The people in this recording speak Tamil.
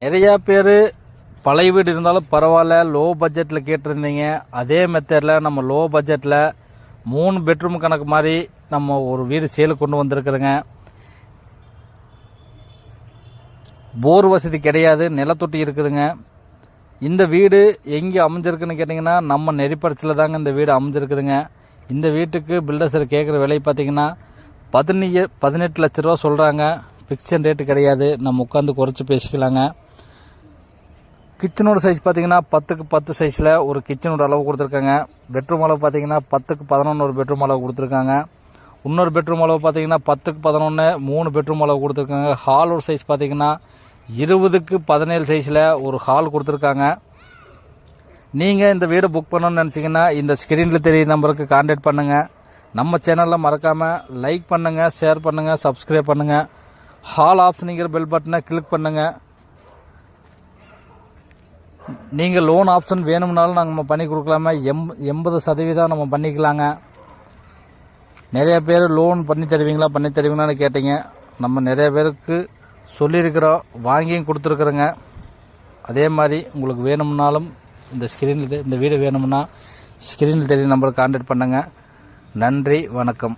நிறைய பேர் பழைய வீடு இருந்தாலும் பரவாயில்ல, லோ பட்ஜெட்டில் கேட்டிருந்தீங்க. அதே மெத்தடில் நம்ம லோ பட்ஜெட்டில் 3 பெட்ரூம் கணக்கு மாதிரி நம்ம ஒரு வீடு சேலுக்கு கொண்டு வந்திருக்கிறோங்க. போர் வசதி கிடையாது, நிலத்தொட்டி இருக்குதுங்க. இந்த வீடு எங்கே அமைஞ்சிருக்குன்னு கேட்டிங்கன்னா நம்ம நெறிப்படத்தில் தாங்க இந்த வீடு அமைஞ்சிருக்குதுங்க. இந்த வீட்டுக்கு பில்டர்ஸர் கேட்குற விலை பார்த்தீங்கன்னா 18 லட்ச ரூபா சொல்கிறாங்க. ஃபிக்ஸன் ரேட்டு கிடையாது, நம்ம உட்காந்து குறைச்சி பேசிக்கலாங்க. கிச்சனோட சைஸ் பார்த்தீங்கன்னா 10க்கு 10 சைஸில் ஒரு கிச்சனோட அளவு கொடுத்துருக்காங்க. பெட்ரூம் அளவு பார்த்தீங்கன்னா 10க்கு 11 ஒரு பெட்ரூம் அளவு கொடுத்துருக்காங்க. இன்னொரு பெட்ரூம் அளவு பார்த்தீங்கன்னா 10க்கு 11 3 பெட்ரூம் அளவு கொடுத்துருக்காங்க. ஹாலோட சைஸ் பார்த்தீங்கன்னா 20க்கு 17 சைஸில் ஒரு ஹால் கொடுத்துருக்காங்க. நீங்கள் இந்த வீடை புக் பண்ணணும்னு நினச்சிங்கன்னா இந்த ஸ்க்ரீனில் தெரிய நம்பருக்கு கான்டாக்ட் பண்ணுங்கள். நம்ம சேனலில் மறக்காமல் லைக் பண்ணுங்கள், ஷேர் பண்ணுங்கள், சப்ஸ்கிரைப் பண்ணுங்கள். ஹால் ஆப்ஷனுங்கிற பெல் பட்டனை கிளிக் பண்ணுங்கள். நீங்கள் லோன் ஆப்ஷன் வேணும்னாலும் நாங்கள் பண்ணி கொடுக்கலாமா, 80% நம்ம பண்ணிக்கலாங்க. நிறைய பேர் லோன் பண்ணி தருவீங்களான்னு கேட்டீங்க. நம்ம நிறைய பேருக்கு சொல்லியிருக்கிறோம், வாங்கியும் கொடுத்துருக்குறோங்க. அதே மாதிரி உங்களுக்கு வேணும்னாலும் இந்த வீடு வேணும்னா ஸ்க்ரீனில் தெரிய நம்பருக்கு கான்டாக்ட் பண்ணுங்கள். நன்றி, வணக்கம்.